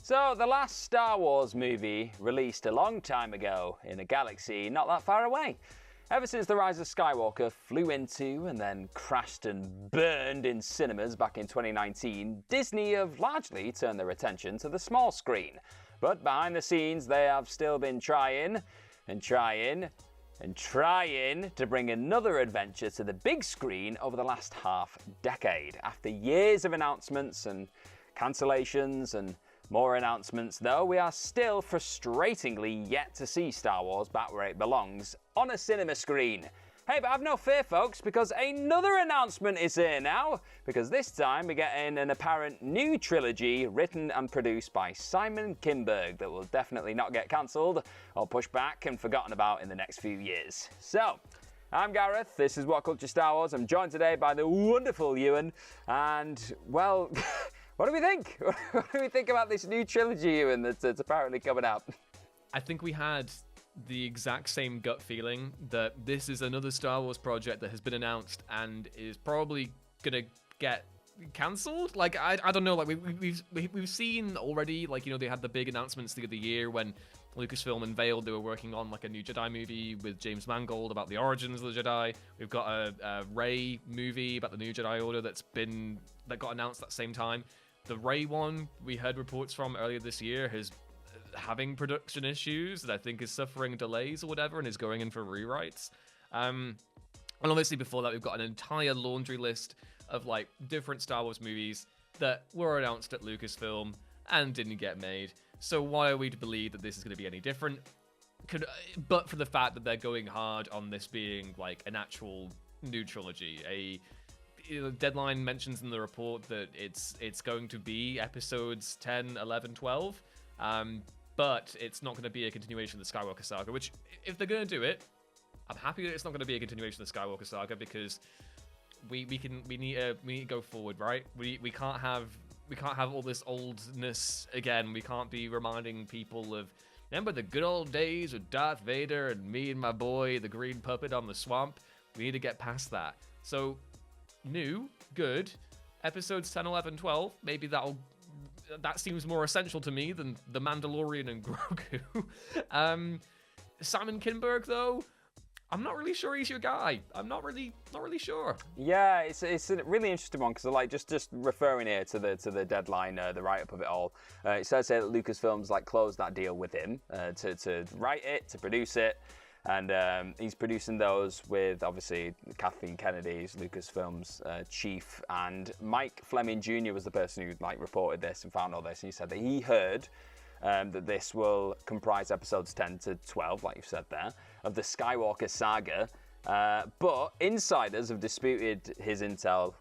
So, the last Star Wars movie released a long time ago in a galaxy not that far away. Ever since The Rise of Skywalker flew into and then crashed and burned in cinemas back in 2019, Disney have largely turned their attention to the small screen. But behind the scenes, they have still been trying to bring another adventure to the big screen over the last half decade. After years of announcements and cancellations and more announcements, though, we are still frustratingly yet to see Star Wars back where it belongs, on a cinema screen. Hey, but have no fear, folks, because another announcement is here now, because this time we're getting an apparent new trilogy written and produced by Simon Kinberg that will definitely not get cancelled or pushed back and forgotten about in the next few years. So, I'm Gareth, this is What Culture Star Wars. I'm joined today by the wonderful Ewan, and, well, what do we think? What do we think about this new trilogy, Ewan, that's apparently coming out? I think we had the exact same gut feeling that this is another Star Wars project that has been announced and is probably gonna get cancelled. Like I don't know. Like we've seen already. Like, you know, they had the big announcements the other year when Lucasfilm unveiled they were working on like a new Jedi movie with James Mangold about the origins of the Jedi. We've got a Rey movie about the new Jedi Order that got announced at the same time. The Rey one we heard reports from earlier this year has having production issues that I think is suffering delays or whatever and is going in for rewrites. And obviously before that we've got an entire laundry list of like different Star Wars movies that were announced at Lucasfilm and didn't get made. So why are we to believe that this is going to be any different? But for the fact that they're going hard on this being like an actual new trilogy. Deadline mentions in the report that it's going to be episodes 10, 11, 12. But it's not going to be a continuation of the Skywalker saga, which, if they're going to do it, I'm happy that it's not going to be a continuation of the Skywalker saga, because we need to go forward, right? We can't have all this oldness again. We can't be reminding people of, remember the good old days with Darth Vader and me and my boy, the green puppet on the swamp. We need to get past that. So, new, good, episodes 10, 11, 12, maybe that seems more essential to me than The Mandalorian and Grogu. Simon Kinberg, though, I'm not really sure he's your guy. I'm not really sure. Yeah, it's a really interesting one because, like, just referring here to the deadline, the write-up of it all. It says here that Lucasfilm's like closed that deal with him to write it, to produce it. And he's producing those with, obviously, Kathleen Kennedy's Lucasfilm's chief, and Mike Fleming Jr. was the person who like reported this and found all this, and he said that he heard that this will comprise episodes 10 to 12, like you've said there, of the Skywalker saga. But insiders have disputed his intel,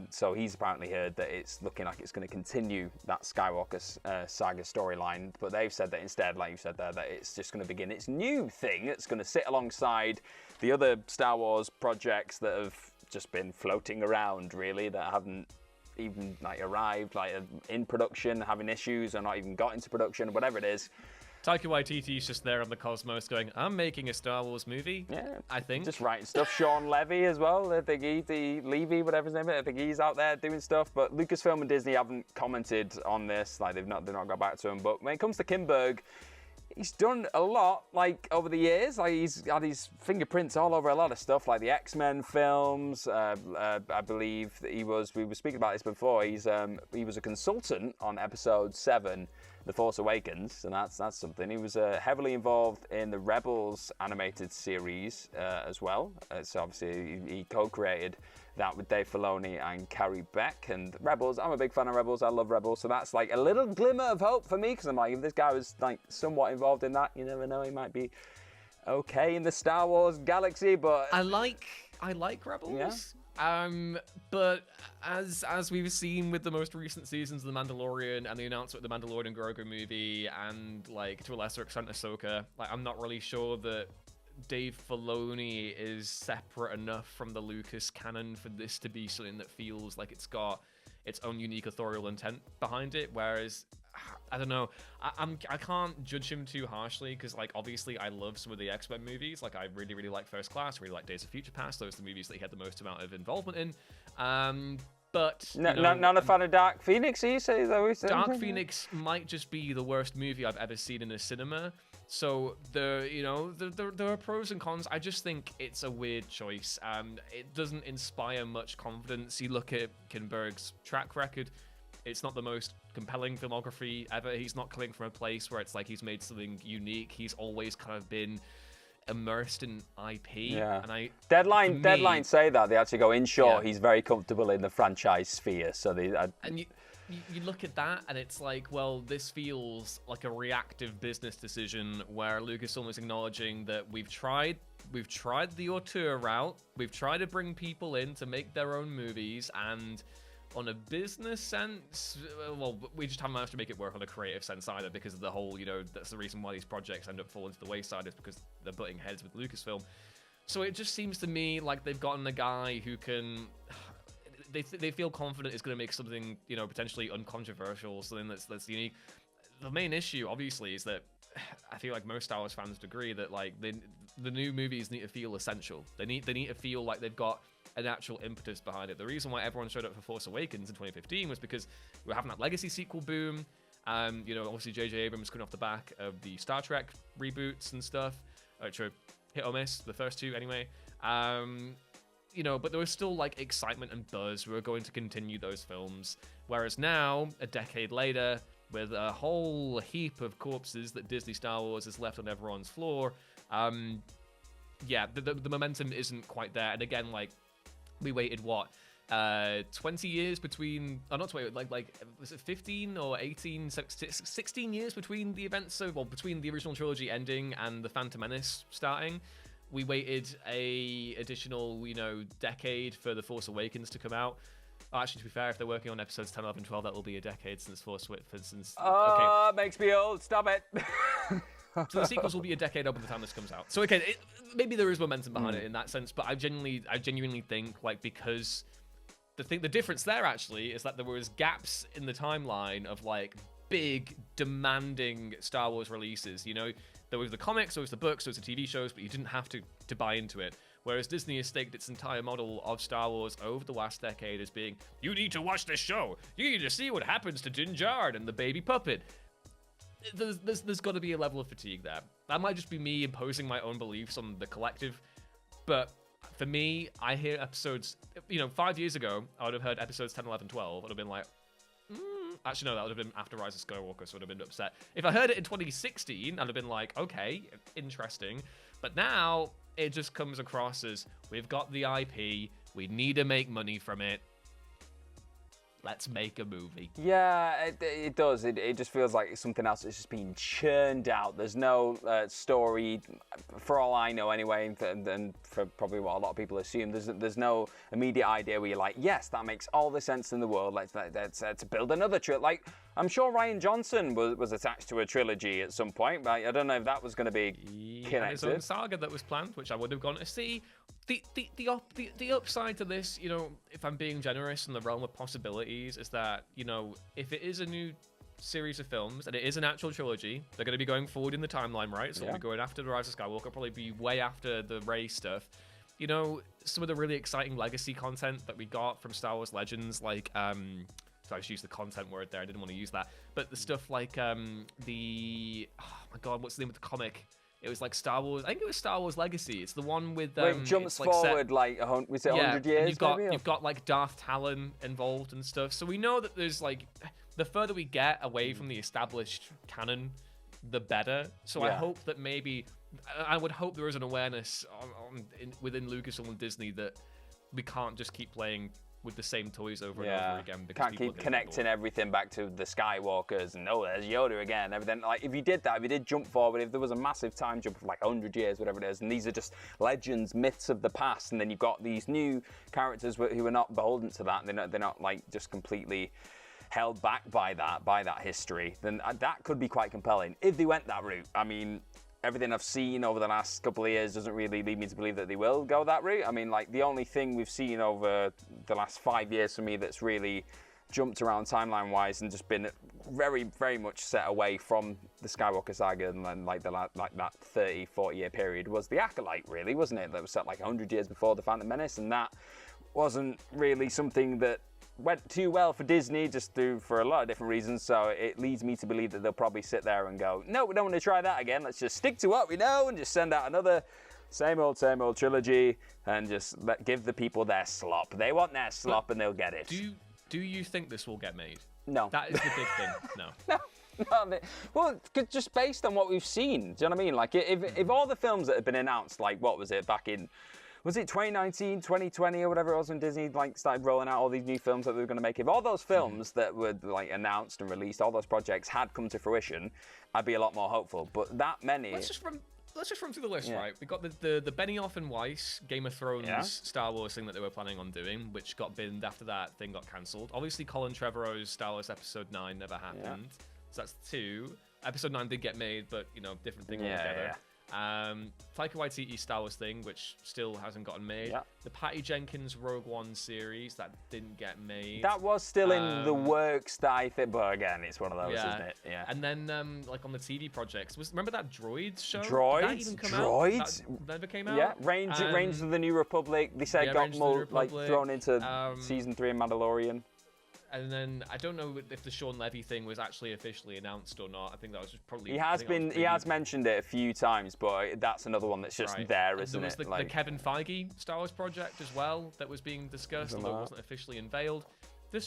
so he's apparently heard that it's looking like it's going to continue that Skywalker saga storyline, but they've said that instead, like you said there, that it's just going to begin its new thing. It's going to sit alongside the other Star Wars projects that have just been floating around, really, that haven't even like arrived, like in production, having issues, or not even got into production, whatever it is. Taika Waititi's just there on the cosmos going, I'm making a Star Wars movie. Yeah, I think. Just writing stuff. Sean Levy as well. I think Levy, whatever his name is. I think he's out there doing stuff. But Lucasfilm and Disney haven't commented on this. Like they've not got back to him. But when it comes to Kinberg, he's done a lot, like, over the years. Like, he's had his fingerprints all over a lot of stuff, like the X-Men films. I believe that we were speaking about this before. He was a consultant on Episode 7, The Force Awakens, and that's something. He was heavily involved in the Rebels animated series as well. So obviously he co-created that with Dave Filoni and Carrie Beck. And Rebels, I'm a big fan of Rebels. I love Rebels. So that's like a little glimmer of hope for me, because I'm like, if this guy was like somewhat involved in that, you never know, he might be okay in the Star Wars galaxy. But I like Rebels. Yeah. But as we've seen with the most recent seasons of The Mandalorian and the announcement of the Mandalorian Grogu movie, and like to a lesser extent Ahsoka, like I'm not really sure that Dave Filoni is separate enough from the Lucas canon for this to be something that feels like it's got its own unique authorial intent behind it. Whereas, I don't know, I can't judge him too harshly, because like obviously I love some of the X-Men movies. Like I really like First Class, really like Days of Future Past. Those are the movies that he had the most amount of involvement in. But not a fan of Dark Phoenix, you say? Dark Phoenix might just be the worst movie I've ever seen in a cinema. So there are pros and cons. I just think it's a weird choice. It doesn't inspire much confidence. You look at Kinberg's track record. It's not the most compelling filmography ever. He's not coming from a place where it's like he's made something unique. He's always kind of been immersed in IP. Yeah. And Deadline say that they actually go in short. Yeah. He's very comfortable in the franchise sphere. So you look at that and it's like, well, this feels like a reactive business decision where Lucasfilm is acknowledging that we've tried the auteur route. We've tried to bring people in to make their own movies, and on a business sense, well, we just haven't managed to make it work on a creative sense either, because of the whole, that's the reason why these projects end up falling to the wayside, is because they're butting heads with Lucasfilm. So it just seems to me like they've gotten a guy who can, they feel confident is going to make something, potentially uncontroversial, something that's unique. The main issue, obviously, is that I feel like most Star Wars fans would agree that like the new movies need to feel essential. They need to feel like they've got an actual impetus behind it. The reason why everyone showed up for Force Awakens in 2015 was because we were having that legacy sequel boom. Obviously J.J. Abrams coming off the back of the Star Trek reboots and stuff, which are hit or miss, the first two anyway. But there was still like excitement and buzz. We were going to continue those films. Whereas now, a decade later, with a whole heap of corpses that Disney Star Wars has left on everyone's floor, the momentum isn't quite there. And again, like, we waited 20 years between, not 20, like was it 15 or 18, 16 years between the events between the original trilogy ending and the Phantom Menace starting. We waited a additional, decade for The Force Awakens to come out. Actually, to be fair, if they're working on episodes 10, 11, 12, that will be a decade since okay. Makes me old. Stop it. So the sequels will be a decade up by the time this comes out. So okay, maybe there is momentum behind it in that sense, but I genuinely think because the difference there actually is that there was gaps in the timeline of like big demanding Star Wars releases. There was the comics, there was the books, there was the TV shows, but you didn't have to buy into it. Whereas Disney has staked its entire model of Star Wars over the last decade as being, you need to watch this show. You need to see what happens to Din Djarin and the baby puppet. There's got to be a level of fatigue there. That might just be me imposing my own beliefs on the collective, but for me, I hear episodes, 5 years ago, I would have heard episodes 10, 11, 12, I would have been like, actually no, that would have been after Rise of Skywalker, so I would have been upset. If I heard it in 2016, I'd have been like, okay, interesting, but now it just comes across as, we've got the IP, we need to make money from it, let's make a movie. Yeah, it does. It just feels like something else that's just being churned out. There's no story, for all I know anyway, and for probably what a lot of people assume, there's no immediate idea where you're like, yes, that makes all the sense in the world. Let's build another trilogy. Like, I'm sure Rian Johnson was attached to a trilogy at some point, but I don't know if that was going to be connected. His own saga that was planned, which I would have gone to see. The upside to this, if I'm being generous in the realm of possibilities, is that, if it is a new series of films and it is an actual trilogy, they're going to be going forward in the timeline, right? So we'll be going after the Rise of Skywalker, probably be way after the Rey stuff. Some of the really exciting legacy content that we got from Star Wars Legends, like, so I just used the content word there, I didn't want to use that, but the stuff like, oh my god, what's the name of the comic? It was like Star Wars. I think it was Star Wars Legacy. It's the one with where it jumps forward like 100 years. You've got like Darth Talon involved and stuff. So we know that there's like, the further we get away from the established canon, the better. So I hope that I would hope there is an awareness within Lucasfilm and Disney that we can't just keep playing with the same toys over and over again. Because can't keep connecting everything back to the Skywalkers and there's Yoda again, everything. Like, if you did jump forward, if there was a massive time jump of like 100 years, whatever it is, and these are just legends, myths of the past, and then you've got these new characters who are not beholden to that, they're not like just completely held back by that history, then that could be quite compelling if they went that route. I mean, everything I've seen over the last couple of years doesn't really lead me to believe that they will go that route. I mean, like, the only thing we've seen over the last 5 years for me that's really jumped around timeline-wise and just been very, very much set away from the Skywalker saga and then like that 30, 40-year period was The Acolyte, really, wasn't it? That was set like 100 years before The Phantom Menace, and that wasn't really something that went too well for Disney for a lot of different reasons. So it leads me to believe that they'll probably sit there and go, no, we don't want to try that again. Let's just stick to what we know and just send out another same old trilogy and just give the people their slop. They want their slop and they'll get it. Do you think this will get made? No. That is the big thing. No. No. Well, just based on what we've seen, do you know what I mean? Like, if all the films that had been announced, like, what was it, back in, was it 2019, 2020, or whatever it was, when Disney, like, started rolling out all these new films that they were going to make, if all those films that were, like, announced and released, all those projects had come to fruition, I'd be a lot more hopeful. But that many... Let's just run through the list, right? We got the Benioff and Weiss Game of Thrones Star Wars thing that they were planning on doing, which got binned after that thing got cancelled. Obviously, Colin Trevorrow's Star Wars Episode 9 never happened. Yeah. So that's 2. Episode 9 did get made, but, different thing altogether. Yeah. Taika Waititi's Star Wars thing, which still hasn't gotten made. Yeah. The Patty Jenkins Rogue One series, that didn't get made. That was still in the works, that I think, but again, it's one of those, isn't it? Yeah. And then, like, on the TV projects, remember that Droids show? Droids? Did that even come out? That never came out? Yeah, Reigns of the New Republic, they said got more, like, thrown into Season 3 of Mandalorian. And then I don't know if the Sean Levy thing was actually officially announced or not. I think that was just probably. He has mentioned it a few times, but that's another one that's just there, isn't it? There was the Kevin Feige Star Wars project as well that was being discussed, although it wasn't officially unveiled. There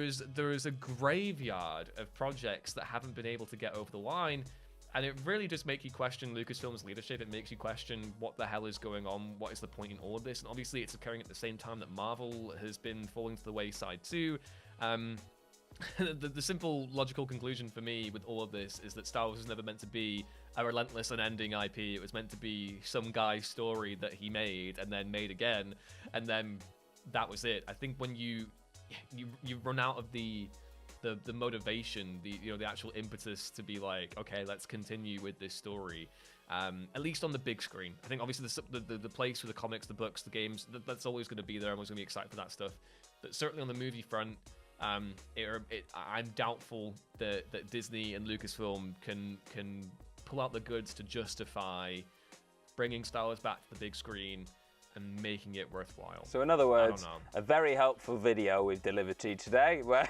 is a graveyard of projects that haven't been able to get over the line. And it really does make you question Lucasfilm's leadership. It makes you question what the hell is going on, what is the point in all of this. And obviously it's occurring at the same time that Marvel has been falling to the wayside too. The simple logical conclusion for me with all of this is that Star Wars was never meant to be a relentless unending IP. It was meant to be some guy's story that he made and then made again. And then that was it. I think when you run out of the motivation, the actual impetus to be like, okay, let's continue with this story, at least on the big screen. I think obviously the place for the comics, the books, the games, that's always going to be there. I'm always going to be excited for that stuff. But certainly on the movie front, I'm doubtful that Disney and Lucasfilm can pull out the goods to justify bringing Star Wars back to the big screen and making it worthwhile. So in other words, a very helpful video we've delivered to you today where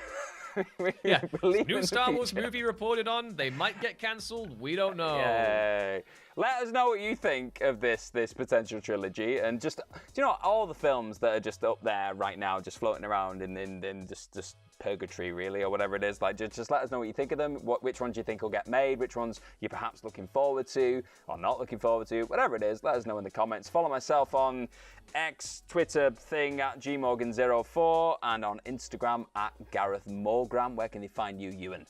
new Star Wars movie reported on. They might get cancelled. We don't know. Yay. Let us know what you think of this potential trilogy, and just all the films that are just up there right now, just floating around in just purgatory, really, or whatever it is. Like, just let us know what you think of them. Which ones you think will get made? Which ones you're perhaps looking forward to or not looking forward to? Whatever it is, let us know in the comments. Follow myself on X, Twitter thing at gmorgan04, and on Instagram at Gareth Morgram. Where can they find you, Ewan?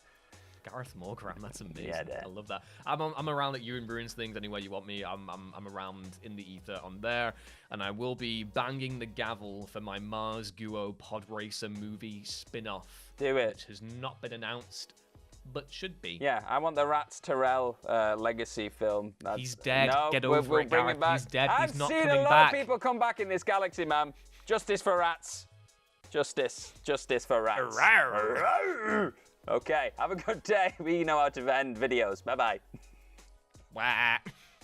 Gareth Morgram, that's amazing. Yeah, I love that. I'm around at Ewan Bruins things anywhere you want me. I'm around in the ether on there, and I will be banging the gavel for my Mars Guo Pod Racer movie spin-off. Do it. Which has not been announced, but should be. Yeah, I want the Rats Terrell legacy film. He's dead. No, Get over it, Gareth. He's dead. He's not coming back. I've seen a lot of people come back in this galaxy, man. Justice for rats. Justice for rats. Okay, have a good day. We know how to end videos. Bye-bye. Wah.